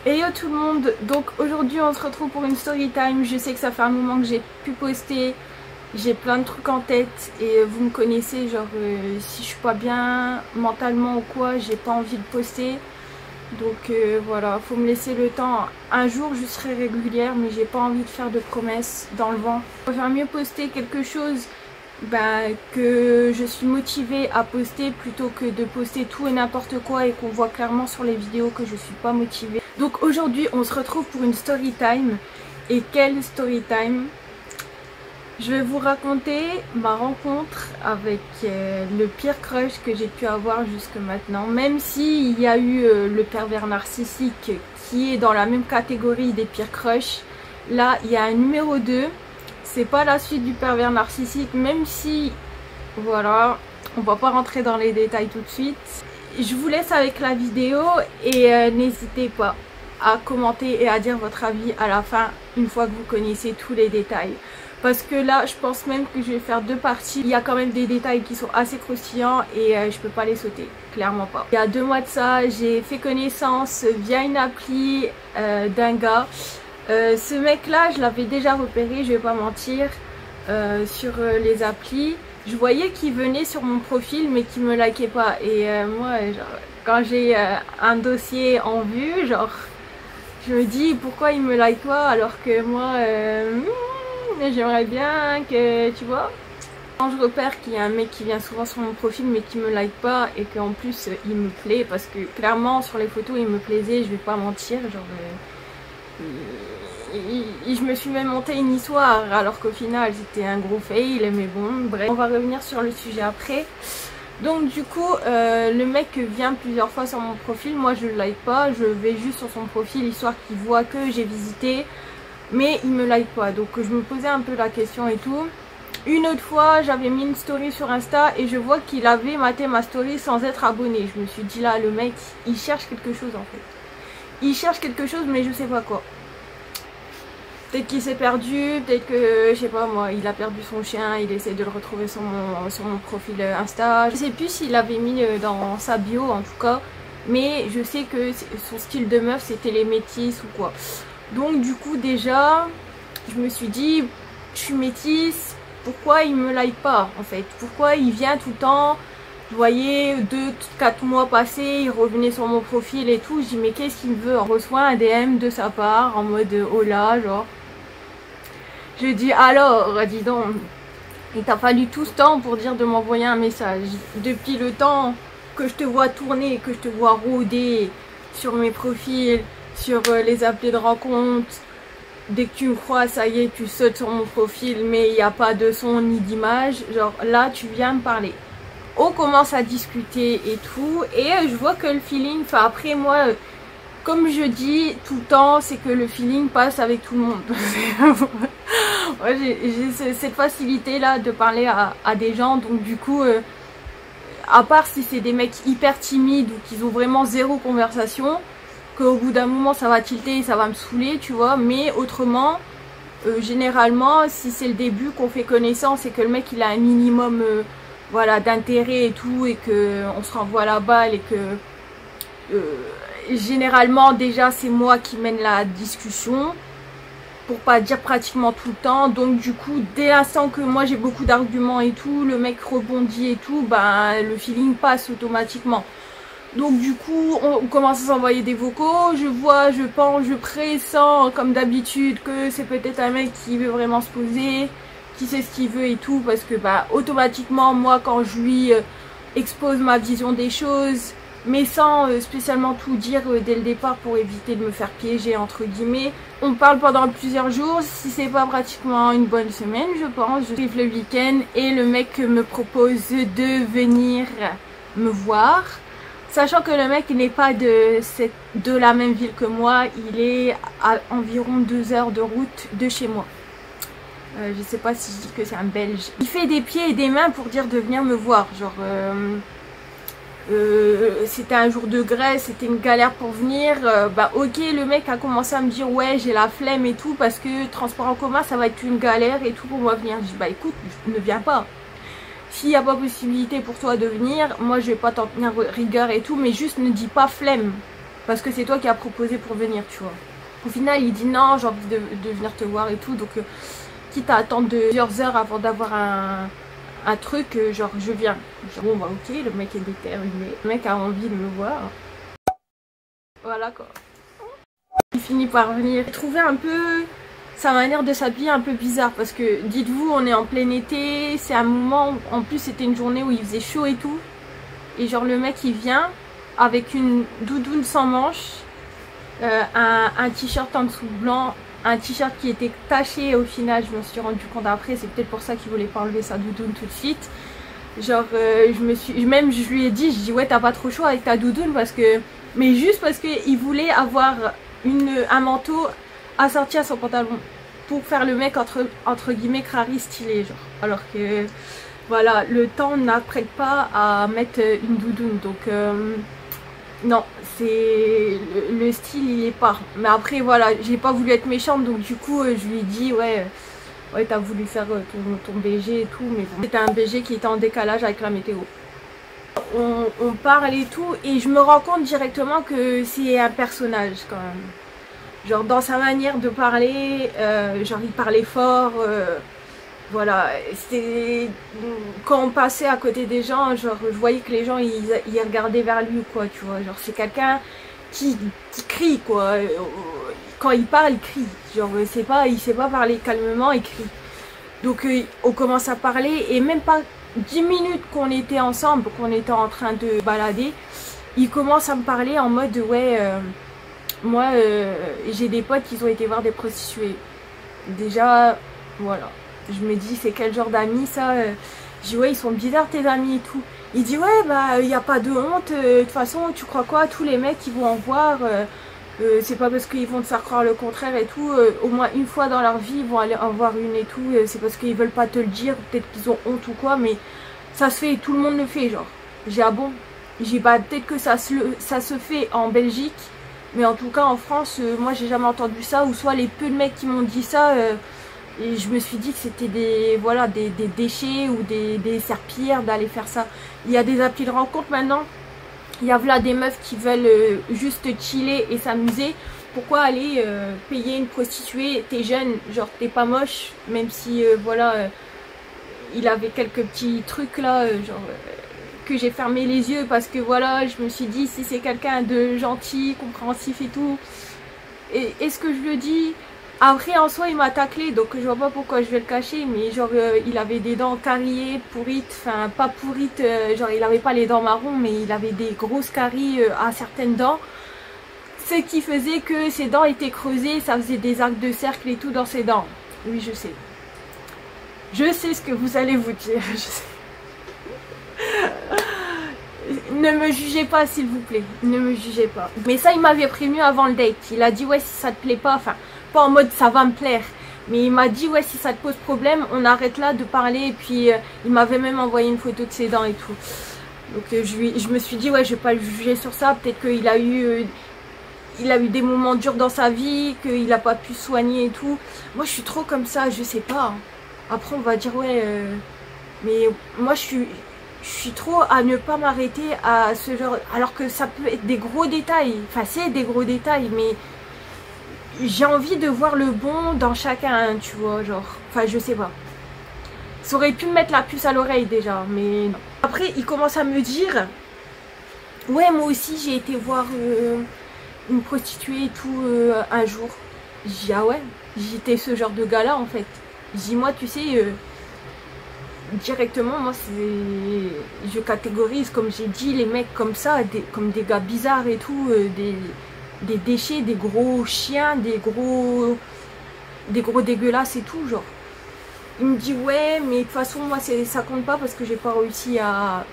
Hey yo tout le monde, donc aujourd'hui on se retrouve pour une story time. Je sais que ça fait un moment que j'ai pu poster, j'ai plein de trucs en tête et vous me connaissez, genre si je suis pas bien mentalement ou quoi, j'ai pas envie de poster. Donc voilà, faut me laisser le temps. Un jour je serai régulière mais j'ai pas envie de faire de promesses dans le vent. Je préfère mieux poster quelque chose que je suis motivée à poster plutôt que de poster tout et n'importe quoi et qu'on voit clairement sur les vidéos que je suis pas motivée. Donc aujourd'hui on se retrouve pour une story time. Et quelle story time! Je vais vous raconter ma rencontre avec le pire crush que j'ai pu avoir jusque maintenant. Même s'il y a eu le pervers narcissique qui est dans la même catégorie des pires crushs, là il y a un numéro 2. C'est pas la suite du pervers narcissique, même si voilà, on va pas rentrer dans les détails tout de suite. Je vous laisse avec la vidéo et n'hésitez pas à commenter et à dire votre avis à la fin une fois que vous connaissez tous les détails. Parce que là je pense même que je vais faire deux parties. Il y a quand même des détails qui sont assez croustillants et je peux pas les sauter, clairement pas. Il y a 2 mois de ça, j'ai fait connaissance via une appli d'un gars. Ce mec là je l'avais déjà repéré, je vais pas mentir, sur les applis. Je voyais qu'il venait sur mon profil mais qu'il me likait pas. Et moi genre, quand j'ai un dossier en vue, genre je me dis pourquoi il me like pas alors que moi j'aimerais bien que tu vois. Quand je repère qu'il y a un mec qui vient souvent sur mon profil mais qui me like pas et qu'en plus il me plaît, parce que clairement sur les photos il me plaisait, je vais pas mentir, genre je me suis même monté une histoire alors qu'au final c'était un gros fail, mais bon bref, on va revenir sur le sujet après. Donc du coup le mec vient plusieurs fois sur mon profil, moi je le like pas, je vais juste sur son profil histoire qu'il voit que j'ai visité, mais il me like pas. Donc je me posais un peu la question et tout. Une autre fois j'avais mis une story sur Insta et je vois qu'il avait maté ma story sans être abonné. Je me suis dit là le mec il cherche quelque chose en fait. Il cherche quelque chose mais je sais pas quoi. Peut-être qu'il s'est perdu, peut-être que, je sais pas moi, il a perdu son chien, il essaie de le retrouver sur mon profil Insta. Je sais plus s'il avait mis dans sa bio en tout cas, mais je sais que son style de meuf c'était les métisses ou quoi. Donc du coup déjà, je me suis dit, je suis métisse, pourquoi il me like pas en fait? Pourquoi il vient tout le temps? Je voyais 2-4 mois passés, il revenait sur mon profil et tout. Je dis mais qu'est-ce qu'il veut? On reçoit un DM de sa part en mode hola genre. Je dis alors, dis donc, il t'a fallu tout ce temps pour dire de m'envoyer un message. Depuis le temps que je te vois tourner, que je te vois rôder sur mes profils, sur les applis de rencontre. Dès que tu me crois, ça y est, tu sautes sur mon profil, mais il n'y a pas de son ni d'image. Genre là, tu viens me parler. On commence à discuter et tout, et je vois que le feeling, enfin après moi, comme je dis tout le temps, c'est que le feeling passe avec tout le monde. Ouais, j'ai cette facilité là de parler à des gens, donc du coup, à part si c'est des mecs hyper timides ou qu'ils ont vraiment zéro conversation, qu'au bout d'un moment ça va tilter et ça va me saouler, tu vois, mais autrement, généralement, si c'est le début qu'on fait connaissance et que le mec il a un minimum voilà, d'intérêt et tout, et que on se renvoie la balle et que généralement déjà c'est moi qui mène la discussion, pour pas dire pratiquement tout le temps. Donc du coup dès l'instant que moi j'ai beaucoup d'arguments et tout, le mec rebondit et tout, ben le feeling passe automatiquement. Donc du coup on commence à s'envoyer des vocaux, je vois, je pense, je pressens comme d'habitude que c'est peut-être un mec qui veut vraiment se poser, qui sait ce qu'il veut et tout, parce que bah automatiquement moi quand je lui expose ma vision des choses, mais sans spécialement tout dire dès le départ pour éviter de me faire piéger entre guillemets, on parle pendant plusieurs jours, si c'est pas pratiquement une bonne semaine je pense. Je arrive le week-end et le mec me propose de venir me voir, sachant que le mec n'est pas de la même ville que moi, il est à environ 2 heures de route de chez moi. Je sais pas si je dis que c'est un belge. Il fait des pieds et des mains pour dire de venir me voir. Genre, c'était un jour de grève, c'était une galère pour venir. Bah ok, le mec a commencé à me dire ouais j'ai la flemme et tout parce que transport en commun ça va être une galère et tout pour moi venir. Je dis bah écoute, ne viens pas. S'il n'y a pas possibilité pour toi de venir, moi je vais pas t'en tenir rigueur et tout, mais juste ne dis pas flemme. parce que c'est toi qui as proposé pour venir, tu vois. Au final il dit non, j'ai envie de venir te voir et tout, donc quitte à attendre plusieurs heures avant d'avoir un truc, genre je viens. Genre, bon bah ok, le mec est déterminé, le mec a envie de me voir. Voilà quoi. Il finit par venir. J'ai trouvé un peu sa manière de s'habiller un peu bizarre parce que dites-vous, on est en plein été, c'est un moment, en plus c'était une journée où il faisait chaud et tout. Et genre le mec il vient avec une doudoune sans manches, un t-shirt en dessous blanc, un t-shirt qui était taché. Au final je me suis rendu compte après, c'est peut-être pour ça qu'il voulait pas enlever sa doudoune tout de suite. Genre je lui ai dit, je dis ouais t'as pas trop chaud avec ta doudoune parce que, mais juste parce qu'il voulait avoir un manteau assorti à son pantalon pour faire le mec entre guillemets crari stylé genre, alors que voilà, le temps n'apprête pas à mettre une doudoune, donc non, c'est le style il est pas. Mais après voilà, j'ai pas voulu être méchante, donc du coup je lui ai dit ouais t'as voulu faire ton BG et tout, mais bon, c'était un BG qui était en décalage avec la météo. On parle et tout, et je me rends compte directement que c'est un personnage quand même. Genre dans sa manière de parler, genre il parlait fort, voilà, c'était quand on passait à côté des gens, genre je voyais que les gens ils regardaient vers lui quoi, tu vois, genre c'est quelqu'un qui crie quoi, quand il parle il crie, genre il sait pas parler calmement, il crie. Donc on commence à parler et même pas 10 minutes qu'on était ensemble, qu'on était en train de balader, il commence à me parler en mode ouais moi j'ai des potes qui ont été voir des prostituées. Déjà voilà, je me dis c'est quel genre d'amis ça, je dis ouais ils sont bizarres tes amis et tout. Il dit ouais bah y a pas de honte, de toute façon tu crois quoi, tous les mecs qui vont en voir, c'est pas parce qu'ils vont te faire croire le contraire et tout, au moins une fois dans leur vie ils vont aller en voir une et tout, c'est parce qu'ils veulent pas te le dire, peut-être qu'ils ont honte ou quoi, mais ça se fait, tout le monde le fait genre. J'ai ah bon, j'ai bah peut-être que ça se fait en Belgique, mais en tout cas en France moi j'ai jamais entendu ça, ou soit les peu de mecs qui m'ont dit ça, et je me suis dit que c'était des déchets ou des serpillères d'aller faire ça. Il y a des applis de rencontre maintenant. Il y a là des meufs qui veulent juste chiller et s'amuser. Pourquoi aller payer une prostituée? T'es jeune, genre t'es pas moche, même si voilà, il avait quelques petits trucs là, genre que j'ai fermé les yeux parce que voilà, je me suis dit si c'est quelqu'un de gentil, compréhensif et tout, et ce que je le dis. Après en soi il m'a taclé, donc je vois pas pourquoi je vais le cacher, mais genre il avait des dents carriées, pourrites, enfin pas pourrites, genre il avait pas les dents marron, mais il avait des grosses caries à certaines dents, ce qui faisait que ses dents étaient creusées, ça faisait des arcs de cercle et tout dans ses dents. Oui je sais. Je sais ce que vous allez vous dire, je sais. Ne me jugez pas s'il vous plaît, ne me jugez pas. Mais ça il m'avait prévenu avant le date, il a dit ouais si ça te plaît pas, enfin pas en mode ça va me plaire, mais il m'a dit ouais si ça te pose problème on arrête là de parler, et puis il m'avait même envoyé une photo de ses dents et tout. Donc je me suis dit ouais je vais pas le juger sur ça, peut-être qu'il a eu des moments durs dans sa vie, qu'il a pas pu soigner et tout. Moi je suis trop comme ça, je sais pas, après on va dire ouais mais moi je suis trop à ne pas m'arrêter à ce genre, alors que ça peut être des gros détails, enfin c'est des gros détails, mais j'ai envie de voir le bon dans chacun, tu vois, genre, enfin je sais pas. Ça aurait pu me mettre la puce à l'oreille déjà, mais non. Après il commence à me dire ouais moi aussi j'ai été voir une prostituée et tout un jour. Je dis ah ouais, j'étais ce genre de gars là en fait. Je dis moi tu sais directement moi je catégorise, comme j'ai dit, les mecs comme ça, comme des gars bizarres et tout, des déchets, des gros chiens, des gros dégueulasses et tout genre. Il me dit ouais mais de toute façon moi ça compte pas parce que j'ai pas réussi à,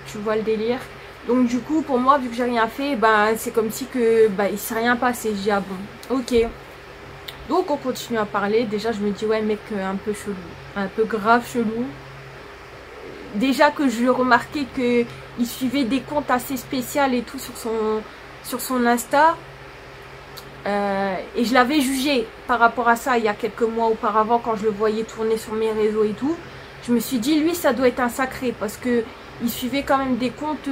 tu vois le délire. Donc du coup pour moi vu que j'ai rien fait, bah c'est comme si que bah il s'est rien passé. J'ai dit ah bon ok. Donc on continue à parler. Déjà je me dis ouais mec un peu chelou, un peu grave chelou. Déjà que je remarquais qu'il suivait des comptes assez spéciaux et tout sur son Insta. Et je l'avais jugé par rapport à ça il y a quelques mois auparavant quand je le voyais tourner sur mes réseaux et tout. Je me suis dit lui ça doit être un sacré parce que il suivait quand même des comptes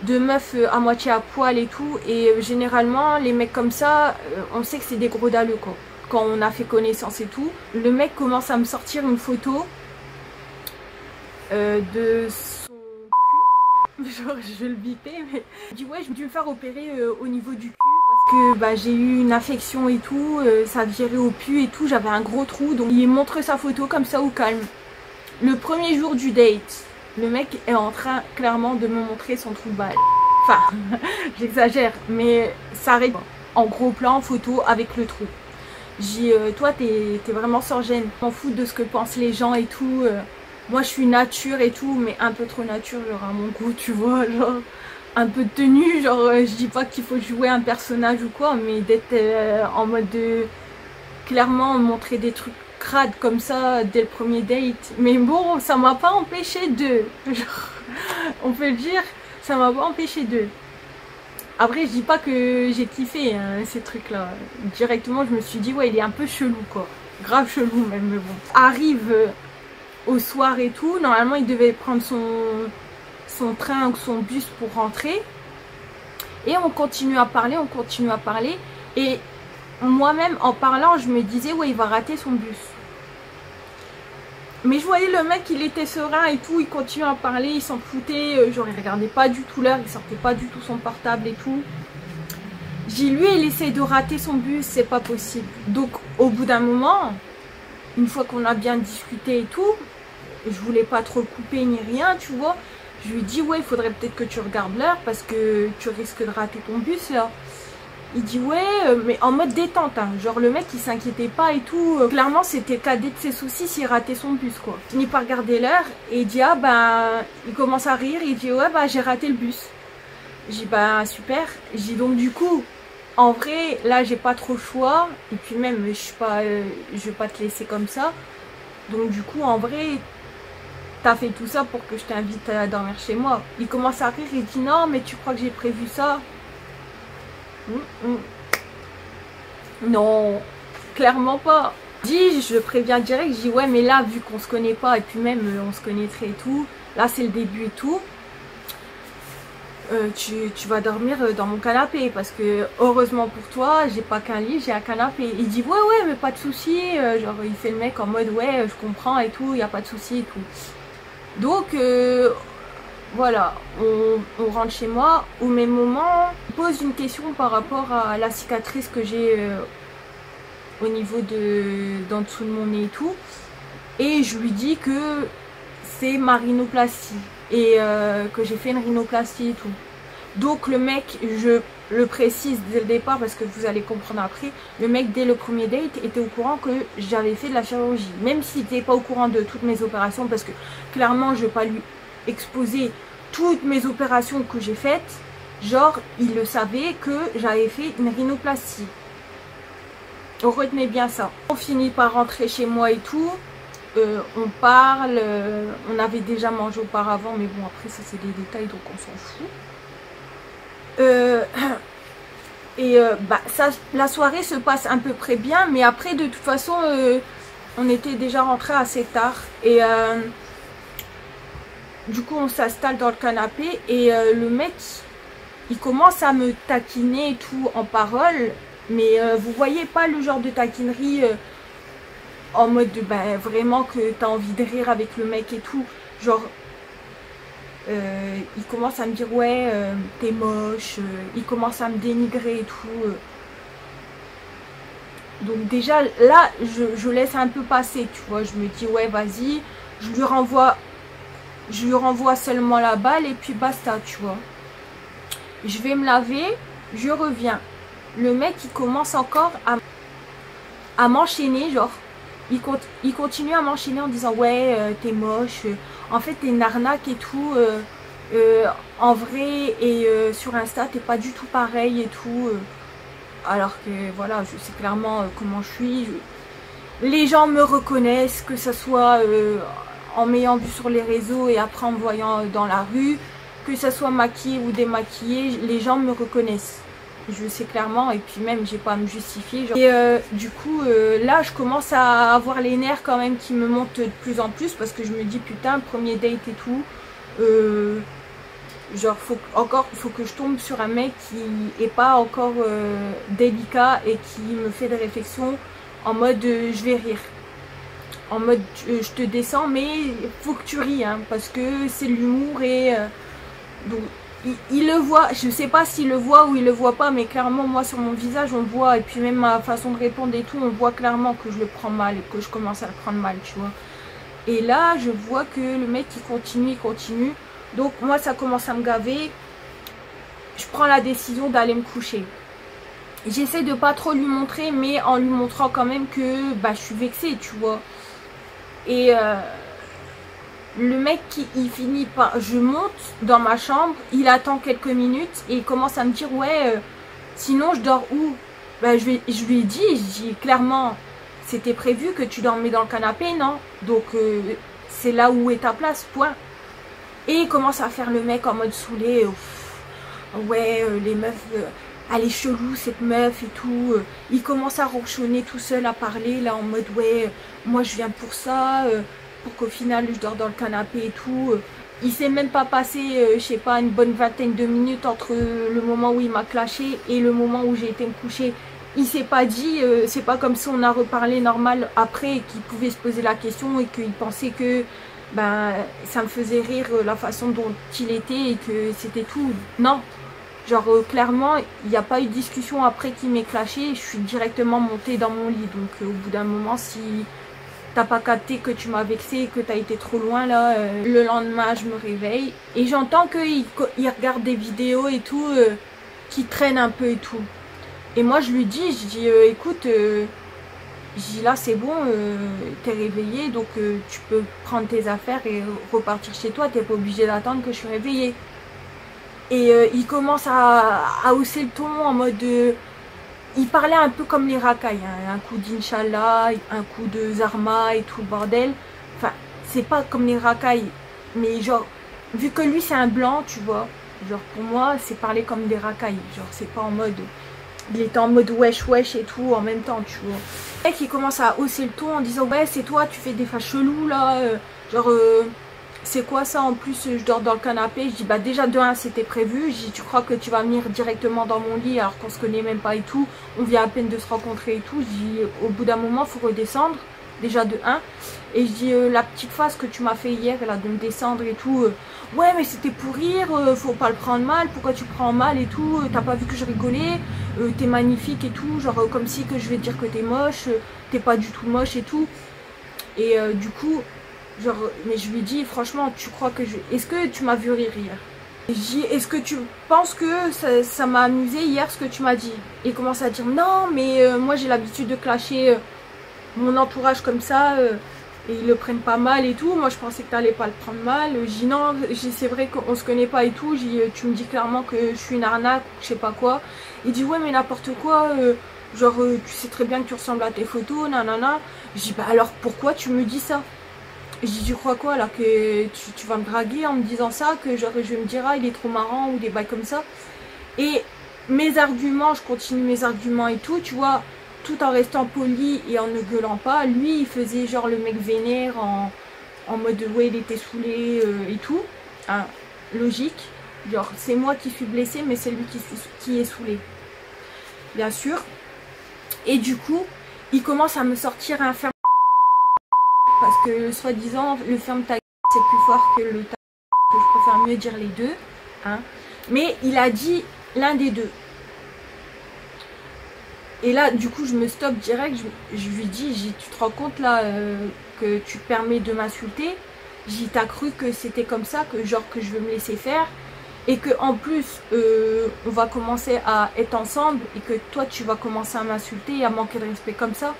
de meufs à moitié à poil et tout. Et généralement, les mecs comme ça, on sait que c'est des gros dalleux quoi. Quand on a fait connaissance et tout. Le mec commence à me sortir une photo de son cul. Genre, je vais le biper, mais... Il dit ouais, je vais me faire opérer au niveau du cul. Parce que bah, j'ai eu une infection et tout, ça virait au pu et tout, j'avais un gros trou. Donc il montre sa photo comme ça au calme. Le premier jour du date, le mec est en train clairement de me montrer son trou de balle. Enfin, j'exagère, mais ça arrive en gros plan, photo avec le trou. J'ai toi t'es vraiment sans gêne, m'en fous de ce que pensent les gens et tout. Moi je suis nature et tout, mais un peu trop nature, genre à mon goût, tu vois, genre un peu de tenue, genre je dis pas qu'il faut jouer un personnage ou quoi, mais d'être en mode de clairement montrer des trucs crades comme ça dès le premier date. Mais bon, ça m'a pas empêché de, genre, on peut le dire, ça m'a pas empêché de. Après, je dis pas que j'ai kiffé hein, ces trucs-là. Directement, je me suis dit, ouais, il est un peu chelou, quoi. Grave chelou, même, mais bon. Arrive au soir et tout. Normalement, il devait prendre son train ou son bus pour rentrer. Et on continue à parler, on continue à parler. Et moi-même, en parlant, je me disais, ouais, il va rater son bus. Mais je voyais le mec, il était serein et tout, il continuait à parler, il s'en foutait, genre il regardait pas du tout l'heure, il sortait pas du tout son portable et tout. J'ai lui, il essaye de rater son bus, c'est pas possible. Donc au bout d'un moment, une fois qu'on a bien discuté et tout, je voulais pas trop le couper ni rien, tu vois. Je lui dis ouais, il faudrait peut-être que tu regardes l'heure parce que tu risques de rater ton bus là. Il dit ouais, mais en mode détente, hein. Genre le mec il s'inquiétait pas et tout. Clairement c'était cadet de ses soucis s'il ratait son bus quoi. Il finit par regarder l'heure et il dit ah ben, il commence à rire, il dit ouais bah j'ai raté le bus. J'ai dit bah super. J'ai dit donc du coup, en vrai là j'ai pas trop le choix et puis même je suis pas, je vais pas te laisser comme ça. Donc du coup en vrai, t'as fait tout ça pour que je t'invite à dormir chez moi. Il commence à rire, il dit non mais tu crois que j'ai prévu ça? Non, clairement pas. Je préviens direct, je dis ouais mais là vu qu'on se connaît pas et puis même on se connaîtrait et tout, là c'est le début et tout, tu vas dormir dans mon canapé parce que heureusement pour toi j'ai pas qu'un lit, j'ai un canapé. Il dit ouais mais pas de souci, genre il fait le mec en mode ouais je comprends et tout, il y a pas de souci et tout. Donc voilà, on rentre chez moi. Au même moment, je pose une question par rapport à la cicatrice que j'ai au niveau d'en dessous de mon nez et tout. Et je lui dis que c'est ma rhinoplastie et que j'ai fait une rhinoplastie et tout. Donc le mec, je le précise dès le départ parce que vous allez comprendre après, le mec dès le premier date était au courant que j'avais fait de la chirurgie. Même s'il n'était pas au courant de toutes mes opérations parce que clairement je ne vais pas lui exposer toutes mes opérations que j'ai faites, genre il le savait que j'avais fait une rhinoplastie. Retenez bien ça. On finit par rentrer chez moi et tout, on parle, on avait déjà mangé auparavant mais bon après ça c'est des détails donc on s'en fout. Bah, ça, la soirée se passe à peu près bien mais après de toute façon on était déjà rentré assez tard et du coup on s'installe dans le canapé et le mec il commence à me taquiner et tout en parole, mais vous voyez pas le genre de taquinerie en mode de ben vraiment que t'as envie de rire avec le mec et tout, genre il commence à me dire ouais t'es moche, il commence à me dénigrer et tout, donc déjà là je laisse un peu passer, tu vois, je me dis ouais vas-y, je lui renvoie seulement la balle et puis basta, tu vois. Je vais me laver, je reviens. Le mec, il commence encore à m'enchaîner, genre. Il continue à m'enchaîner en disant ouais, t'es moche, en fait t'es une arnaque et tout. En vrai et sur Insta, t'es pas du tout pareil et tout. Alors que voilà, je sais clairement comment je suis. Les gens me reconnaissent, que ce soit en m'ayant vu sur les réseaux et après en me voyant dans la rue, que ce soit maquillée ou démaquillée, les gens me reconnaissent. Je sais clairement et puis même j'ai pas à me justifier. Genre. Et du coup là je commence à avoir les nerfs quand même qui me montent de plus en plus parce que je me dis putain premier date et tout. Genre faut que je tombe sur un mec qui est pas encore délicat et qui me fait des réflexions en mode je vais rire, en mode je te descends mais faut que tu ris hein, parce que c'est l'humour et donc il le voit, je sais pas s'il le voit ou il le voit pas, mais clairement moi sur mon visage on voit, et puis même ma façon de répondre et tout, on voit clairement que je le prends mal et que je commence à le prendre mal, tu vois. Et là je vois que le mec il continue, donc moi ça commence à me gaver. Je prends la décision d'aller me coucher. J'essaie de pas trop lui montrer, mais en lui montrant quand même que bah, je suis vexée, tu vois. Et le mec, il finit par... Je monte dans ma chambre, il attend quelques minutes et il commence à me dire, ouais, sinon je dors où? Bah, je lui ai dit, clairement, c'était prévu que tu dormais dans le canapé, non? Donc c'est là où est ta place, point. Et il commence à faire le mec en mode saoulé. Ouais, les meufs, elle est chelou cette meuf et tout. Il commence à ronchonner tout seul, à parler là en mode ouais, moi je viens pour ça, pour qu'au final je dors dans le canapé et tout. Il s'est même pas passé, je sais pas, une bonne vingtaine de minutes entre le moment où il m'a clashé et le moment où j'ai été me coucher. Il s'est pas dit, c'est pas comme si on a reparlé normal après et qu'il pouvait se poser la question et qu'il pensait que ben, ça me faisait rire la façon dont il était et que c'était tout. Non. Genre clairement, il n'y a pas eu de discussion après qu'il m'ait clashé, je suis directement montée dans mon lit. Donc au bout d'un moment, si t'as pas capté que tu m'as vexé, que t'as été trop loin là, le lendemain je me réveille et j'entends qu'il regarde des vidéos et tout, qui traînent un peu et tout. Et moi je lui dis, écoute, je dis là c'est bon, t'es réveillé, donc tu peux prendre tes affaires et repartir chez toi, t'es pas obligé d'attendre que je suis réveillée. Et il commence à hausser le ton en mode... il parlait un peu comme les racailles, hein, un coup d'Inch'Allah, un coup de Zarma et tout le bordel. Enfin, c'est pas comme les racailles, mais genre, vu que lui c'est un blanc, tu vois, genre pour moi c'est parler comme des racailles, genre c'est pas en mode... Il était en mode wesh wesh et tout en même temps, tu vois. Le mec il commence à hausser le ton en disant ouais c'est toi, tu fais des faces chelous là, genre... c'est quoi ça en plus, je dors dans le canapé. Je dis bah déjà de 1 c'était prévu. Je dis tu crois que tu vas venir directement dans mon lit alors qu'on se connaît même pas et tout, on vient à peine de se rencontrer et tout. Je dis au bout d'un moment faut redescendre déjà de 1. Et je dis la petite face que tu m'as fait hier là de me descendre et tout, ouais mais c'était pour rire, faut pas le prendre mal, pourquoi tu prends mal et tout, t'as pas vu que je rigolais, t'es magnifique et tout, genre comme si que je vais te dire que t'es moche, t'es pas du tout moche et tout. Et du coup genre, mais je lui dis franchement, tu crois que je... Est-ce que tu m'as vu rire hier? Je dis, est-ce que tu penses que ça m'a amusé hier ce que tu m'as dit? Et il commence à dire, non, mais moi j'ai l'habitude de clasher mon entourage comme ça, et ils le prennent pas mal et tout. Moi je pensais que t'allais pas le prendre mal. Je dis, non, c'est vrai qu'on se connaît pas et tout. Tu me dis clairement que je suis une arnaque ou je sais pas quoi. Il dit, ouais, mais n'importe quoi, genre, tu sais très bien que tu ressembles à tes photos, nanana. Je dis, bah alors pourquoi tu me dis ça? Je dis, tu crois quoi là, que tu vas me draguer en me disant ça, que genre je vais me dire ah il est trop marrant ou des bails comme ça. Et mes arguments, je continue mes arguments et tout, tu vois, tout en restant poli et en ne gueulant pas. Lui il faisait genre le mec vénère en mode ouais il était saoulé et tout, hein, logique, genre c'est moi qui suis blessée mais c'est lui qui est saoulé, bien sûr. Et du coup il commence à me sortir un ferme parce que soi-disant le ferme ta c'est plus fort que le ta, que je préfère mieux dire les deux, hein. Mais il a dit l'un des deux. Et là du coup je me stoppe direct, je lui dis, tu te rends compte là que tu te permets de m'insulter? J'ai t'as cru que c'était comme ça, que genre que je veux me laisser faire et que en plus on va commencer à être ensemble et que toi tu vas commencer à m'insulter et à manquer de respect comme ça?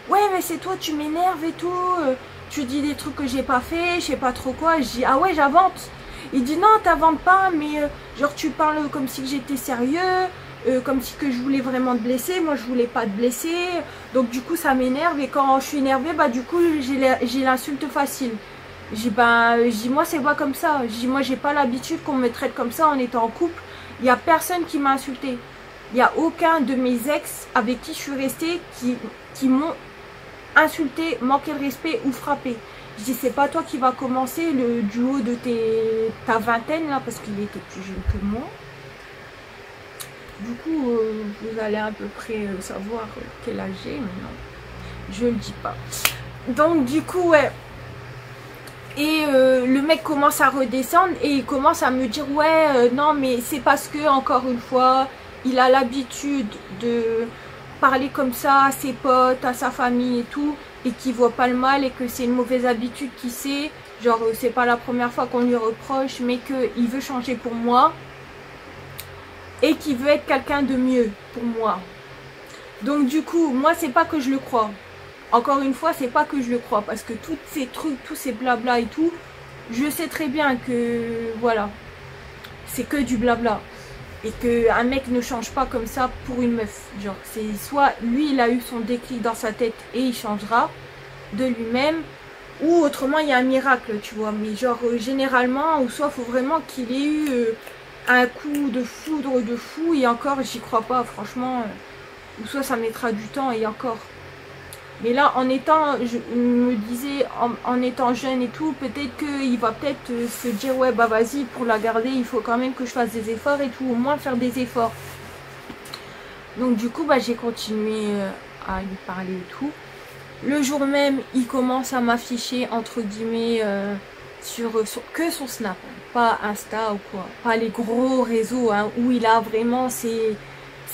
Ouais mais c'est toi tu m'énerves et tout, tu dis des trucs que j'ai pas fait, je sais pas trop quoi. Je dis ah ouais j'invente. Il dit non t'inventes pas, mais genre tu parles comme si j'étais sérieux, comme si que je voulais vraiment te blesser. Moi je voulais pas te blesser, donc du coup ça m'énerve et quand je suis énervée bah du coup j'ai l'insulte facile. J'ai moi c'est pas comme ça. J'ai moi j'ai pas l'habitude qu'on me traite comme ça en étant en couple. Il y a personne qui m'a insulté. Il y a aucun de mes ex avec qui je suis restée qui m'ont insulté, manqué de respect ou frappé. Je dis, c'est pas toi qui va commencer le duo de ta vingtaine là, parce qu'il était plus jeune que moi. Du coup, vous allez à peu près savoir quel âge j'ai, mais non, je le dis pas. Donc du coup, ouais. Et le mec commence à redescendre et il commence à me dire, ouais, non, mais c'est parce que, encore une fois, il a l'habitude de parler comme ça à ses potes, à sa famille et tout, et qu'il voit pas le mal et que c'est une mauvaise habitude qu'il sait. Genre, c'est pas la première fois qu'on lui reproche, mais qu'il veut changer pour moi et qu'il veut être quelqu'un de mieux pour moi. Donc du coup, moi, c'est pas que je le crois. Encore une fois, c'est pas que je le crois, parce que tous ces trucs, tous ces blabla et tout, je sais très bien que, voilà, c'est que du blabla. Et qu'un mec ne change pas comme ça pour une meuf. Genre, c'est soit lui, il a eu son déclic dans sa tête et il changera de lui-même, ou autrement, il y a un miracle, tu vois. Mais genre, généralement, ou soit, il faut vraiment qu'il ait eu un coup de foudre de fou, et encore, j'y crois pas, franchement. Ou soit, ça mettra du temps, et encore. Mais là, en étant, je me disais, en étant jeune et tout, peut-être qu'il va peut-être se dire, ouais, bah vas-y, pour la garder, il faut quand même que je fasse des efforts et tout, au moins faire des efforts. Donc du coup, bah j'ai continué à lui parler et tout. Le jour même, il commence à m'afficher, entre guillemets, que son Snap, hein, pas Insta ou quoi, pas les gros réseaux, hein, où il a vraiment ses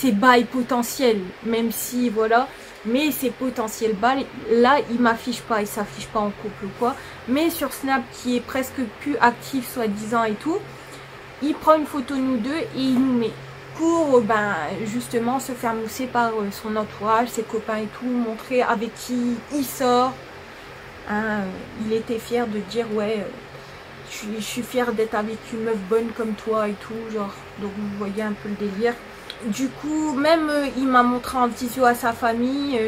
bails potentiels, même si, voilà... Mais ces potentiels balles, là, il m'affiche pas, il s'affiche pas en couple ou quoi. Mais sur Snap, qui est presque plus actif, soi-disant et tout, il prend une photo de nous deux et il nous met pour, ben, justement, se faire mousser par son entourage, ses copains et tout, montrer avec qui il sort. Hein, il était fier de dire, ouais, je suis fier d'être avec une meuf bonne comme toi et tout, genre. Donc, vous voyez un peu le délire. Du coup, même il m'a montré en visio à sa famille,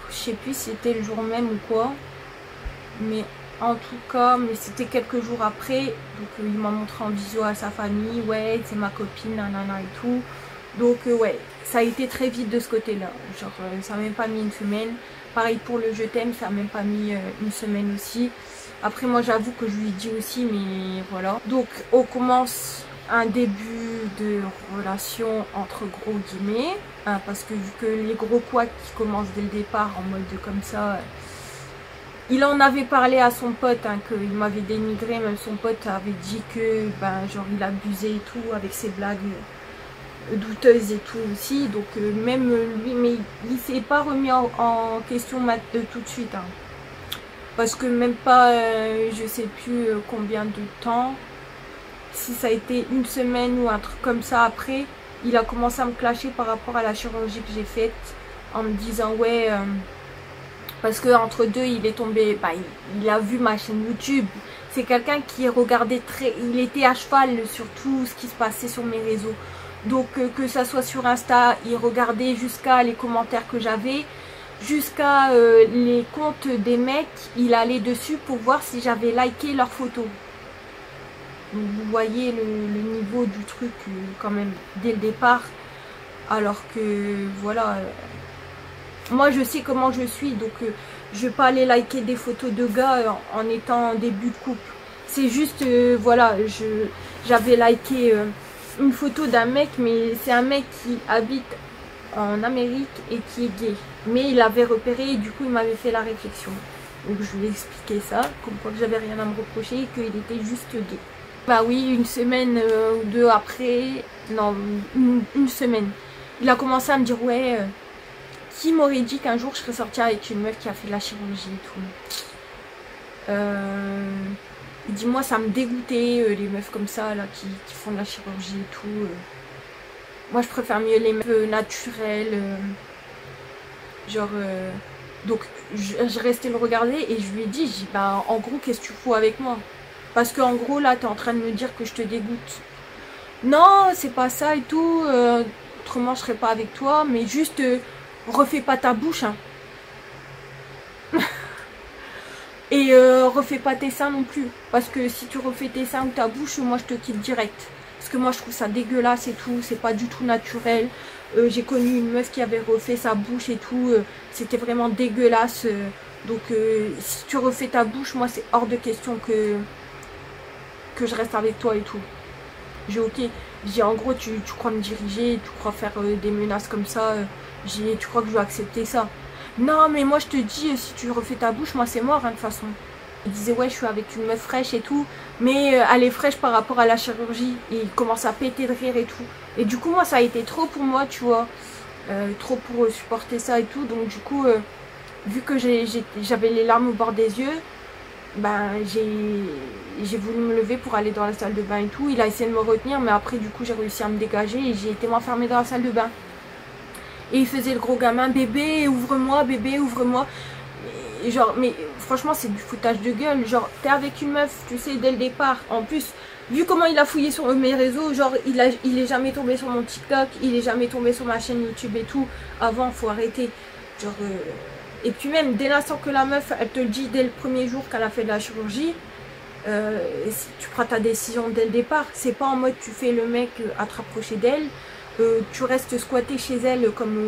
je sais plus si c'était le jour même ou quoi, mais en tout cas, mais c'était quelques jours après, donc il m'a montré en visio à sa famille, ouais, c'est ma copine, nanana et tout, donc ouais, ça a été très vite de ce côté-là, genre ça n'a même pas mis une semaine, pareil pour le je t'aime, ça n'a même pas mis une semaine aussi, après moi j'avoue que je lui dis aussi, mais voilà, donc on commence... un début de relation entre gros guillemets, hein, parce que vu que les gros couacs qui commencent dès le départ en mode comme ça, il en avait parlé à son pote, hein, qu'il m'avait dénigré, même son pote avait dit que ben genre il abusait et tout avec ses blagues douteuses et tout aussi, donc même lui, mais il s'est pas remis en question tout de suite, hein, parce que même pas je sais plus combien de temps, si ça a été une semaine ou un truc comme ça après, il a commencé à me clasher par rapport à la chirurgie que j'ai faite, en me disant ouais, parce que entre deux il est tombé, bah, il a vu ma chaîne YouTube, c'est quelqu'un qui regardait il était à cheval sur tout ce qui se passait sur mes réseaux, donc que ça soit sur Insta, il regardait jusqu'à les commentaires que j'avais, jusqu'à les comptes des mecs, il allait dessus pour voir si j'avais liké leurs photos. Donc vous voyez le niveau du truc quand même dès le départ, alors que voilà, moi je sais comment je suis, donc je vais pas aller liker des photos de gars en étant en début de couple. C'est juste, voilà, j'avais liké une photo d'un mec, mais c'est un mec qui habite en Amérique et qui est gay. Mais il avait repéré et du coup il m'avait fait la réflexion. Donc je lui ai expliqué ça, comme quoi que j'avais rien à me reprocher et qu'il était juste gay. Bah oui, une semaine ou deux après, non, une semaine, il a commencé à me dire ouais, qui m'aurait dit qu'un jour je serais sortie avec une meuf qui a fait de la chirurgie et tout. Il dit moi ça me dégoûtait les meufs comme ça là qui font de la chirurgie et tout. Moi je préfère mieux les meufs naturelles, genre donc je restais le regarder et je lui ai dit bah en gros qu'est-ce que tu fous avec moi? Parce qu'en gros, là, tu es en train de me dire que je te dégoûte. Non, c'est pas ça et tout. Autrement, je serais pas avec toi. Mais juste, refais pas ta bouche. Hein. Et refais pas tes seins non plus. Parce que si tu refais tes seins ou ta bouche, moi, je te quitte direct. Parce que moi, je trouve ça dégueulasse et tout. C'est pas du tout naturel. J'ai connu une meuf qui avait refait sa bouche et tout. C'était vraiment dégueulasse. Donc si tu refais ta bouche, moi c'est hors de question que je reste avec toi et tout. J'ai ok, j'ai en gros tu crois me diriger, tu crois faire des menaces comme ça, tu crois que je vais accepter ça? Non mais moi je te dis, si tu refais ta bouche, moi c'est mort hein, de toute façon. Il disait ouais je suis avec une meuf fraîche et tout, mais elle est fraîche par rapport à la chirurgie, et il commence à péter de rire et tout. Et du coup moi ça a été trop pour moi, tu vois, trop pour supporter ça et tout. Donc du coup vu que j'avais les larmes au bord des yeux, ben j'ai voulu me lever pour aller dans la salle de bain et tout. Il a essayé de me retenir, mais après du coup j'ai réussi à me dégager et j'ai été m'enfermer dans la salle de bain. Et il faisait le gros gamin, bébé ouvre-moi, bébé ouvre-moi. Genre mais franchement c'est du foutage de gueule. Genre t'es avec une meuf, tu sais, dès le départ. En plus vu comment il a fouillé sur mes réseaux, genre il est jamais tombé sur mon TikTok, il est jamais tombé sur ma chaîne YouTube et tout. Avant faut arrêter. Genre et puis même dès l'instant que la meuf elle te le dit dès le premier jour qu'elle a fait de la chirurgie, si tu prends ta décision dès le départ. C'est pas en mode tu fais le mec à te rapprocher d'elle, tu restes squatté chez elle comme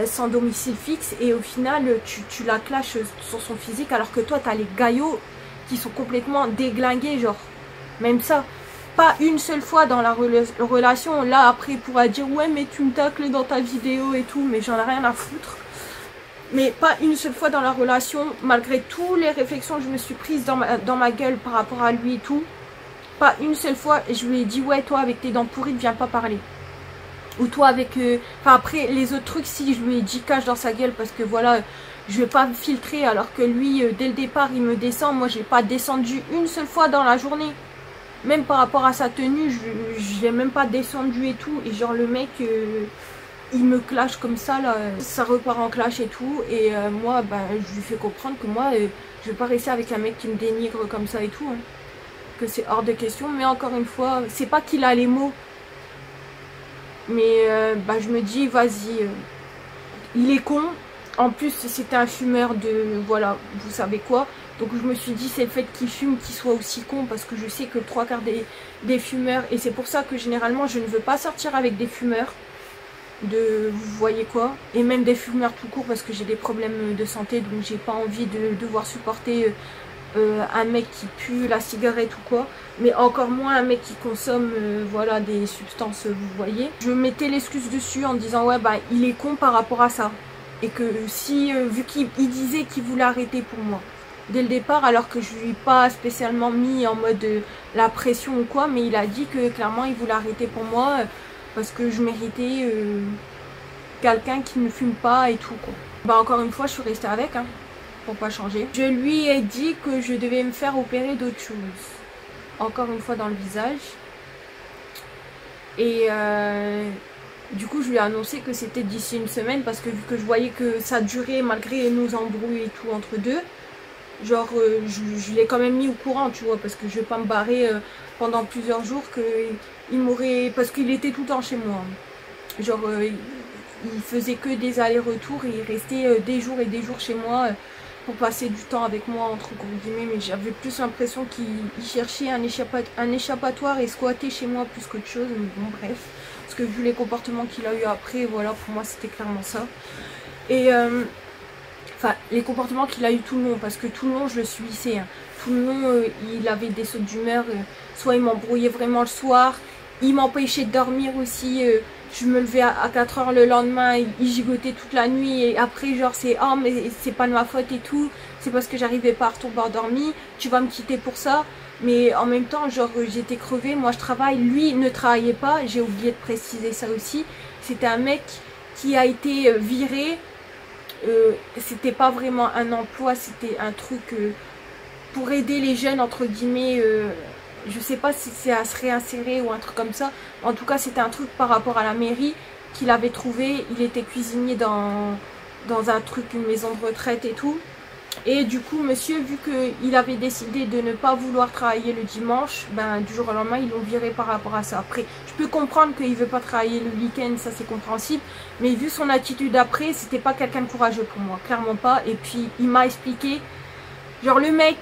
sans domicile fixe, et au final tu la clashes sur son physique, alors que toi t'as les gaillots qui sont complètement déglingués. Genre même ça, pas une seule fois dans la relation. Là après il pourra dire ouais mais tu me tacles dans ta vidéo et tout, mais j'en ai rien à foutre. Mais pas une seule fois dans la relation, malgré toutes les réflexions que je me suis prises dans ma gueule par rapport à lui et tout, pas une seule fois je lui ai dit ouais toi avec tes dents pourries ne viens pas parler. Ou toi avec... Enfin après les autres trucs, si je lui ai dit cache dans sa gueule, parce que voilà, je vais pas filtrer, alors que lui dès le départ il me descend. Moi j'ai pas descendu une seule fois dans la journée. Même par rapport à sa tenue, je l'ai même pas descendu et tout. Et genre le mec... il me clash comme ça là, ça repart en clash et tout. Et moi ben, je lui fais comprendre que moi je vais pas rester avec un mec qui me dénigre comme ça et tout hein. Que c'est hors de question. Mais encore une fois, c'est pas qu'il a les mots, mais ben, je me dis vas-y, il est con. En plus c'était un fumeur de, voilà, vous savez quoi. Donc je me suis dit c'est le fait qu'il fume qu'il soit aussi con, parce que je sais que 3/4 des fumeurs, et c'est pour ça que généralement je ne veux pas sortir avec des fumeurs vous voyez quoi, et même des fumeurs tout court, parce que j'ai des problèmes de santé. Donc j'ai pas envie de devoir supporter un mec qui pue la cigarette ou quoi, mais encore moins un mec qui consomme voilà des substances, vous voyez. Je mettais l'excuse dessus en disant ouais bah il est con par rapport à ça, et que si vu qu'il disait qu'il voulait arrêter pour moi dès le départ, alors que je lui ai pas spécialement mis en mode la pression ou quoi, mais il a dit que clairement il voulait arrêter pour moi, parce que je méritais quelqu'un qui ne fume pas et tout quoi. Bah encore une fois je suis restée avec hein, pour pas changer. Je lui ai dit que je devais me faire opérer d'autre chose, encore une fois dans le visage. Et du coup je lui ai annoncé que c'était d'ici une semaine, parce que vu que je voyais que ça durait malgré nos embrouilles et tout entre deux, genre je l'ai quand même mis au courant, tu vois, parce que je vais pas me barrer pendant plusieurs jours, que il m'aurait, parce qu'il était tout le temps chez moi, genre il faisait que des allers-retours, et il restait des jours et des jours chez moi pour passer du temps avec moi entre gros guillemets. Mais j'avais plus l'impression qu'il cherchait un échappatoire et squattait chez moi plus qu'autre chose. Mais bon bref, parce que vu les comportements qu'il a eu après, voilà, pour moi c'était clairement ça. Et enfin les comportements qu'il a eu tout le long, parce que tout le long je le subissais hein. Tout le long il avait des sautes d'humeur, soit il m'embrouillait vraiment le soir, il m'empêchait de dormir aussi, je me levais à 4 h le lendemain, il gigotait toute la nuit, et après genre c'est oh mais c'est pas de ma faute et tout, c'est parce que j'arrivais pas à retomber endormie, tu vas me quitter pour ça. Mais en même temps genre j'étais crevée, moi je travaille, lui ne travaillait pas, j'ai oublié de préciser ça aussi. C'était un mec qui a été viré, c'était pas vraiment un emploi, c'était un truc pour aider les jeunes entre guillemets, je sais pas si c'est à se réinsérer ou un truc comme ça. En tout cas c'était un truc par rapport à la mairie qu'il avait trouvé. Il était cuisinier dans un truc, une maison de retraite et tout. Et du coup monsieur, vu qu'il avait décidé de ne pas vouloir travailler le dimanche, ben du jour au lendemain ils l'ont viré par rapport à ça. Après je peux comprendre qu'il veut pas travailler le week-end, ça c'est compréhensible, mais vu son attitude après, c'était pas quelqu'un de courageux pour moi, clairement pas. Et puis il m'a expliqué, genre le mec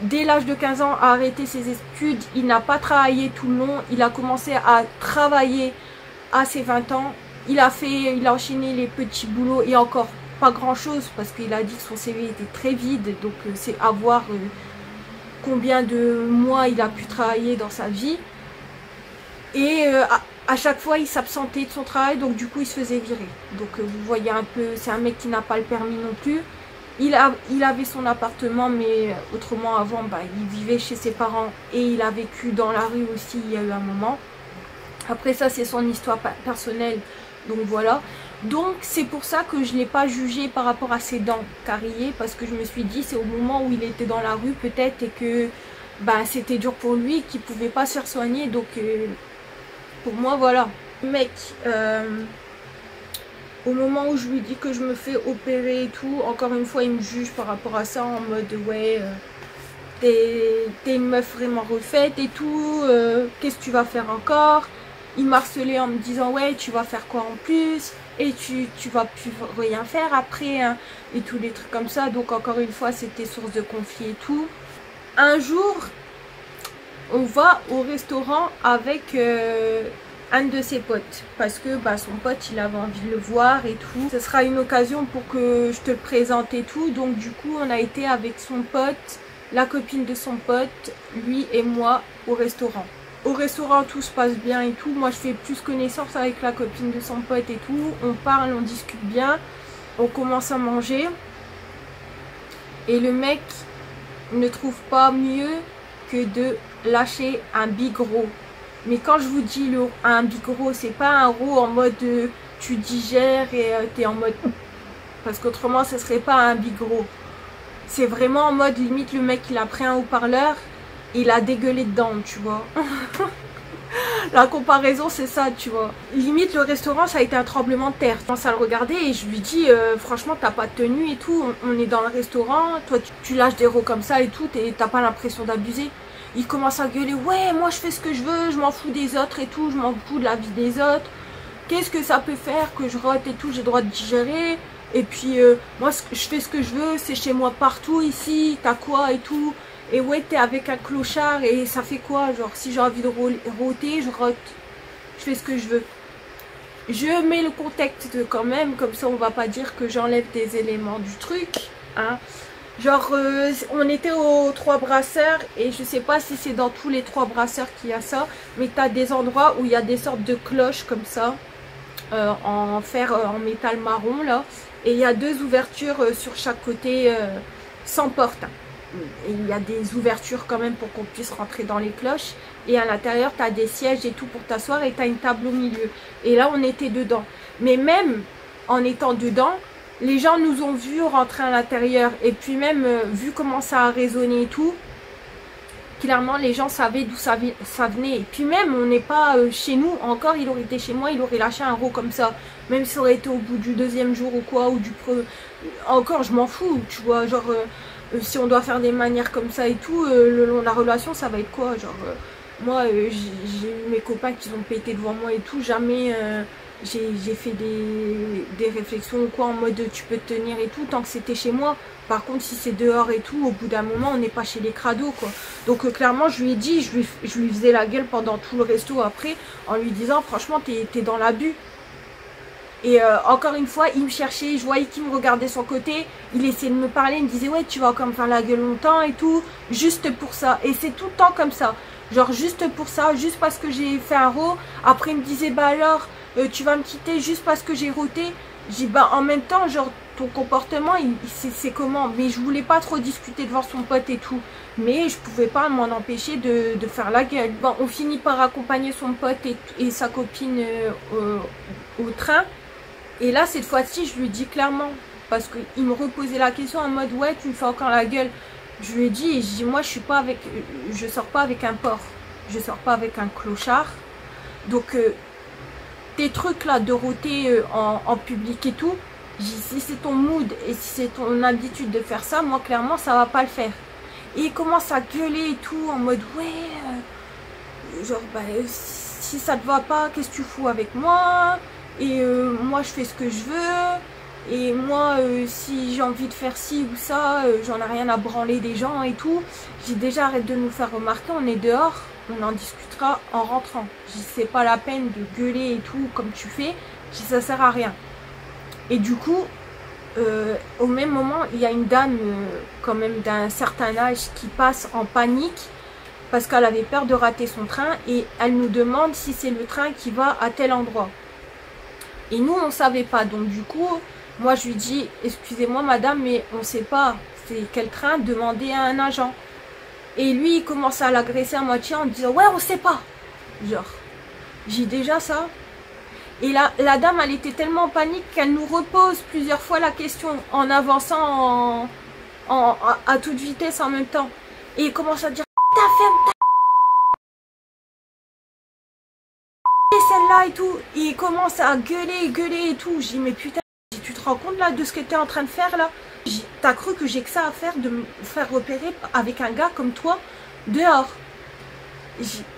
dès l'âge de 15 ans a arrêté ses études, il n'a pas travaillé tout le long, il a commencé à travailler à ses 20 ans, il a enchaîné les petits boulots, et encore pas grand chose parce qu'il a dit que son CV était très vide, donc c'est à voir combien de mois il a pu travailler dans sa vie. Et à chaque fois il s'absentait de son travail, donc du coup il se faisait virer. Donc vous voyez un peu, c'est un mec qui n'a pas le permis non plus. Il avait son appartement, mais autrement avant il vivait chez ses parents et il a vécu dans la rue aussi, il y a eu un moment. Après ça c'est son histoire personnelle, donc voilà. Donc c'est pour ça que je ne l'ai pas jugé par rapport à ses dents carriées, parce que je me suis dit c'est au moment où il était dans la rue peut-être et que c'était dur pour lui, qu'il ne pouvait pas se faire soigner, donc pour moi voilà. Mec, au moment où je lui dis que je me fais opérer et tout, encore une fois il me juge par rapport à ça en mode ouais t'es une meuf vraiment refaite et tout, qu'est-ce que tu vas faire encore? Il m'a harcelé en me disant ouais tu vas faire quoi en plus, et tu vas plus rien faire après hein, et tous les trucs comme ça. Donc encore une fois c'était source de conflit et tout. Un jour on va au restaurant avec un de ses potes, parce que son pote il avait envie de le voir et tout. Ce sera une occasion pour que je te le présente et tout. Donc du coup on a été avec son pote, la copine de son pote, lui et moi au restaurant. Au restaurant tout se passe bien et tout. Moi je fais plus connaissance avec la copine de son pote et tout. On parle, on discute bien. On commence à manger. Et le mec ne trouve pas mieux que de lâcher un bigro. Mais quand je vous dis un bigro, c'est pas un roux en mode tu digères et t'es en mode... Parce qu'autrement ce serait pas un bigro. C'est vraiment en mode limite le mec il a pris un haut-parleur. Il a dégueulé dedans, tu vois. La comparaison, c'est ça, tu vois. Limite, le restaurant, ça a été un tremblement de terre. Je commence à le regarder et je lui dis, franchement, t'as pas de tenue et tout. On est dans le restaurant. Toi, tu lâches des rots comme ça et tout. T'as pas l'impression d'abuser. Il commence à gueuler, ouais, moi, je fais ce que je veux. Je m'en fous des autres et tout. Je m'en fous de la vie des autres. Qu'est-ce que ça peut faire que je rote et tout? J'ai le droit de digérer. Et puis, moi, je fais ce que je veux. C'est chez moi partout ici. T'as quoi et tout? Et ouais, t'es avec un clochard et ça fait quoi? Genre, si j'ai envie de rôter, je rote. Je fais ce que je veux. Je mets le contexte quand même, comme ça on va pas dire que j'enlève des éléments du truc. Hein. Genre, on était aux 3 brasseurs et je sais pas si c'est dans tous les 3 brasseurs qu'il y a ça. Mais t'as des endroits où il y a des sortes de cloches comme ça, en fer, en métal marron là. Et il y a 2 ouvertures sur chaque côté, sans porte. Et il y a des ouvertures quand même pour qu'on puisse rentrer dans les cloches. Et à l'intérieur, tu as des sièges et tout pour t'asseoir et tu as une table au milieu. Et là, on était dedans. Mais même en étant dedans, les gens nous ont vus rentrer à l'intérieur. Et puis même, vu comment ça a résonné et tout, clairement, les gens savaient d'où ça venait. Et puis même, on n'est pas chez nous. Encore, il aurait été chez moi, il aurait lâché un rot comme ça. Même si ça aurait été au bout du 2e jour ou quoi, ou du premier... Encore, je m'en fous, tu vois, genre... si on doit faire des manières comme ça et tout, le long de la relation, ça va être quoi? Genre, moi, j'ai eu mes copains qui ont pété devant moi et tout, jamais j'ai fait des réflexions ou quoi en mode tu peux te tenir et tout, tant que c'était chez moi. Par contre, si c'est dehors et tout, au bout d'un moment, on n'est pas chez les crados, quoi. Donc, clairement, je lui ai dit, je lui faisais la gueule pendant tout le resto après, en lui disant, franchement, t'es dans l'abus. Et encore une fois, il me cherchait, je voyais qu'il me regardait son côté, il essayait de me parler, il me disait ouais tu vas encore me faire la gueule longtemps et tout, juste pour ça. Et c'est tout le temps comme ça, genre juste pour ça, juste parce que j'ai fait un rot. Après il me disait bah alors tu vas me quitter juste parce que j'ai roté. J'ai bah en même temps genre ton comportement c'est comment? Mais je voulais pas trop discuter devant son pote et tout, mais je pouvais pas m'en empêcher de faire la gueule. Bon, on finit par accompagner son pote et sa copine au train. Et là, cette fois-ci, je lui dis clairement, parce qu'il me reposait la question en mode, ouais, tu me fais encore la gueule. Je lui ai dit, moi, je sors pas avec un porc, je sors pas avec un clochard. Donc, tes trucs là de rôter en public et tout, si c'est ton mood et si c'est ton habitude de faire ça, moi, clairement, ça va pas le faire. Et il commence à gueuler et tout, en mode, ouais, genre, bah, si ça te va pas, qu'est-ce que tu fous avec moi? Et moi je fais ce que je veux, et moi si j'ai envie de faire ci ou ça, j'en ai rien à branler des gens et tout. J'ai déjà arrête de nous faire remarquer, on est dehors, on en discutera en rentrant. C'est pas la peine de gueuler et tout comme tu fais, ça sert à rien. Et du coup au même moment, il y a une dame quand même d'un certain âge qui passe en panique parce qu'elle avait peur de rater son train et elle nous demande si c'est le train qui va à tel endroit. Et nous, on ne savait pas. Donc du coup, moi je lui dis, excusez-moi madame, mais on ne sait pas c'est quel train, demandez à un agent. Et lui, il commence à l'agresser à moitié en disant, ouais, on ne sait pas. Genre, j'ai déjà ça. Et la dame, elle était tellement en panique qu'elle nous repose plusieurs fois la question en avançant à toute vitesse en même temps. Et il commence à dire, ta femme, celle-là et tout. Et il commence à gueuler et tout. Je dis, mais putain, tu te rends compte là de ce que tu es en train de faire là? T'as cru que j'ai que ça à faire de me faire repérer avec un gars comme toi dehors?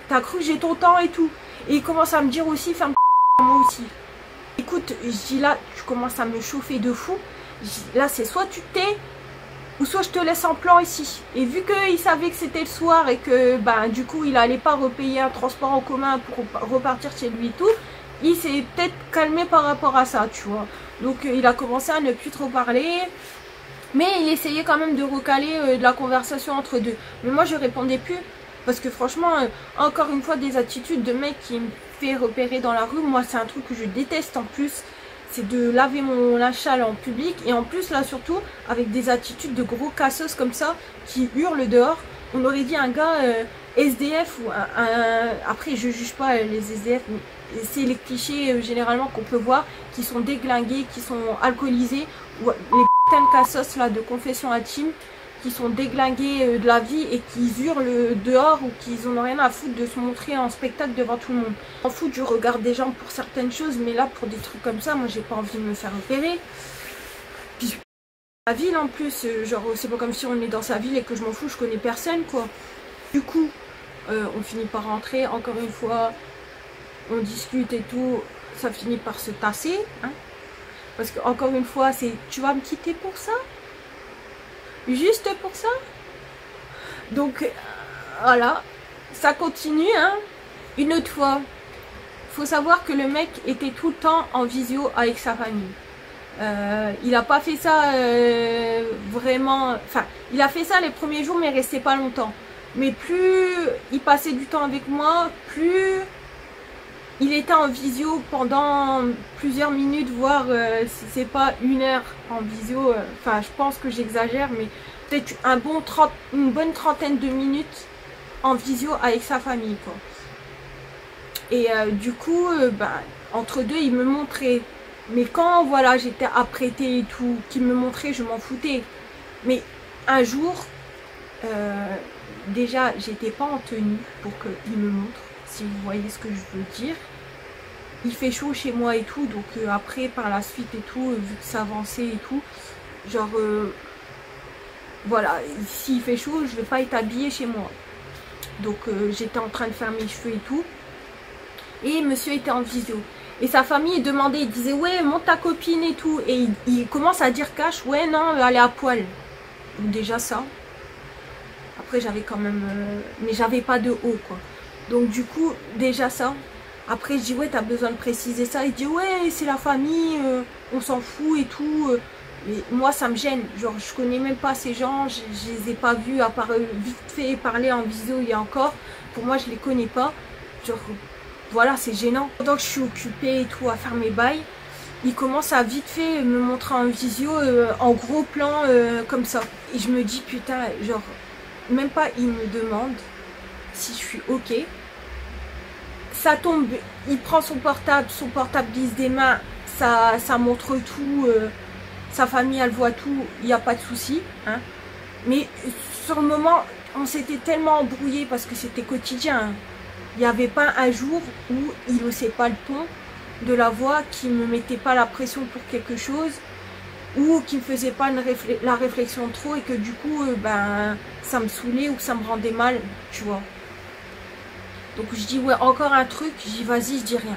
T'as cru que j'ai ton temps et tout? Et il commence à me dire aussi, ferme moi aussi. Écoute, je dis là, tu commences à me chauffer de fou. Là, c'est soit tu tais, ou soit je te laisse en plan ici. Et vu qu'il savait que c'était le soir et que ben, du coup, il n'allait pas repayer un transport en commun pour repartir chez lui et tout, il s'est peut-être calmé par rapport à ça, tu vois. Donc, il a commencé à ne plus trop parler. Mais il essayait quand même de recaler de la conversation entre deux. Mais moi, je répondais plus. Parce que franchement, encore une fois, des attitudes de mec qui me fait repérer dans la rue, moi, c'est un truc que je déteste en plus. C'est de laver mon linge sale en public. Et en plus, là, surtout, avec des attitudes de gros cassos comme ça, qui hurlent dehors. On aurait dit un gars SDF ou Après, je juge pas les SDF, mais c'est les clichés généralement qu'on peut voir, qui sont déglingués, qui sont alcoolisés. Ou les putains de cassos là, de confession intime, qui sont déglingués de la vie et qui hurlent dehors ou qui n'en ont rien à foutre de se montrer en spectacle devant tout le monde. On fout du regard des gens pour certaines choses, mais là pour des trucs comme ça, moi j'ai pas envie de me faire opérer. Puis la ville en plus, genre c'est pas comme si on est dans sa ville et que je m'en fous, je connais personne quoi. Du coup, on finit par rentrer, encore une fois, on discute et tout, ça finit par se tasser, hein. Parce que encore une fois, c'est tu vas me quitter pour ça? Juste pour ça? Donc voilà, ça continue, hein. Une autre fois, faut savoir que le mec était tout le temps en visio avec sa famille. Il a pas fait ça vraiment, enfin il a fait ça les premiers jours mais il restait pas longtemps. Mais plus il passait du temps avec moi, plus il était en visio pendant plusieurs minutes, voire si c'est pas une heure en visio, enfin je pense que j'exagère, mais peut-être une bonne trentaine de minutes en visio avec sa famille quoi. Et du coup, ben, entre deux, il me montrait. Mais quand voilà, j'étais apprêtée et tout, qu'il me montrait, je m'en foutais. Mais un jour, déjà, j'étais pas en tenue pour qu'il me montre, si vous voyez ce que je veux dire. Il fait chaud chez moi et tout, donc après, par la suite et tout, vu que ça avançait et tout, genre, voilà, s'il fait chaud, je vais pas être habillée chez moi. Donc, j'étais en train de faire mes cheveux et tout. Et monsieur était en visio. Et sa famille demandait, il disait, ouais, monte ta copine et tout. Et il commence à dire cash, ouais, non, elle est à poil. Donc déjà ça. Après, j'avais quand même... mais j'avais pas de haut, quoi. Donc du coup, déjà ça. Après, je dis, ouais, t'as besoin de préciser ça. Il dit, ouais, c'est la famille, on s'en fout et tout. Mais moi, ça me gêne. Genre, je connais même pas ces gens. Je les ai pas vus, à part vite fait parler en visio il y a encore. Pour moi, je les connais pas. Genre... Voilà, c'est gênant. Pendant que je suis occupée et tout à faire mes bails, il commence à vite fait me montrer en visio, en gros plan, comme ça. Et je me dis, putain, genre, même pas il me demande si je suis ok. Ça tombe, il prend son portable glisse des mains, ça montre tout, sa famille elle voit tout, il n'y a pas de souci. Hein. Mais sur le moment, on s'était tellement embrouillé parce que c'était quotidien. Hein. Il n'y avait pas un jour où il haussait pas le ton de la voix, qui ne me mettait pas la pression pour quelque chose, ou qui ne faisait pas la réflexion trop et que du coup, ben, ça me saoulait ou que ça me rendait mal, tu vois. Donc je dis, ouais, encore un truc, je dis, vas-y, je dis rien.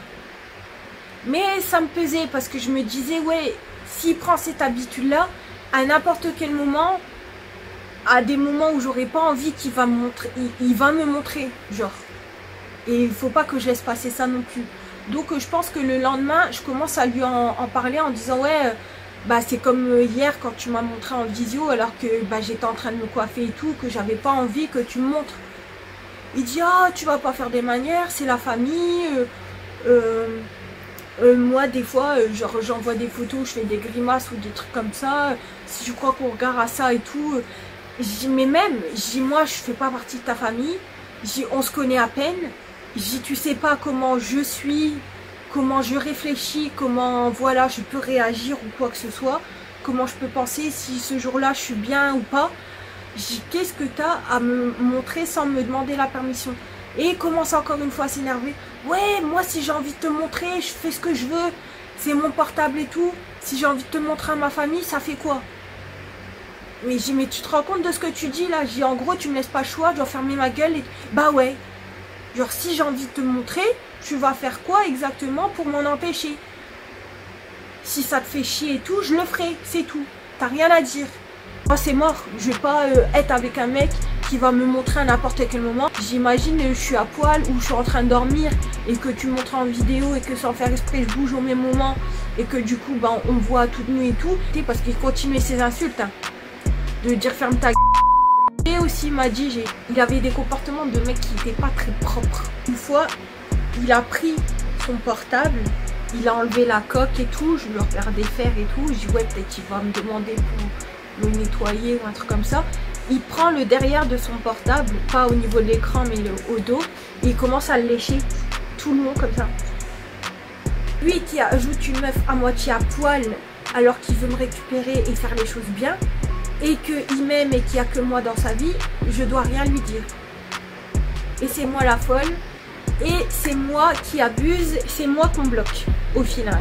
Mais ça me pesait parce que je me disais, ouais, s'il prend cette habitude-là, à n'importe quel moment, à des moments où j'aurais pas envie qu'il va me montrer, il va me montrer, genre. Et il ne faut pas que je laisse passer ça non plus. Donc je pense que le lendemain, je commence à lui en parler en disant, ouais, Bah c'est comme hier quand tu m'as montré en visio alors que bah, j'étais en train de me coiffer et tout, que j'avais pas envie que tu me montres. Il dit ah tu vas pas faire des manières, c'est la famille. Moi des fois genre j'envoie des photos, je fais des grimaces ou des trucs comme ça. Si je crois qu'on regarde à ça et tout, je dis mais même, je dis moi je fais pas partie de ta famille. Je dis on se connaît à peine. Je dis tu sais pas comment je suis, comment je réfléchis, comment voilà je peux réagir ou quoi que ce soit, comment je peux penser si ce jour-là je suis bien ou pas. Je dis qu'est-ce que tu as à me montrer sans me demander la permission. Et il commence encore une fois à s'énerver. Ouais, moi si j'ai envie de te montrer, je fais ce que je veux. C'est mon portable et tout. Si j'ai envie de te montrer à ma famille, ça fait quoi? Mais j'ai mais tu te rends compte de ce que tu dis là? J'ai en gros tu me laisses pas le choix, je dois fermer ma gueule et... Bah ouais. Genre si j'ai envie de te montrer, tu vas faire quoi exactement pour m'en empêcher? Si ça te fait chier et tout, je le ferai, c'est tout. T'as rien à dire. Moi c'est mort, je vais pas être avec un mec qui va me montrer à n'importe quel moment. J'imagine je suis à poil ou je suis en train de dormir et que tu me montres en vidéo et que sans faire exprès je bouge au même moment et que du coup bah, on me voit toute nue et tout. Parce qu'il continuait ses insultes, hein, de dire ferme ta gueule. Et aussi il m'a dit, il avait des comportements de mec qui n'étaient pas très propres. Une fois, il a pris son portable, il a enlevé la coque et tout, je lui regardais faire et tout. Je dis ouais peut-être il va me demander pour le nettoyer ou un truc comme ça. Il prend le derrière de son portable, pas au niveau de l'écran mais au dos, et il commence à le lécher tout le long comme ça. Lui qui ajoute une meuf à moitié à poil alors qu'il veut me récupérer et faire les choses bien, et qu'il m'aime et qu'il n'y a que moi dans sa vie, je dois rien lui dire. Et c'est moi la folle, et c'est moi qui abuse, c'est moi qu'on bloque au final.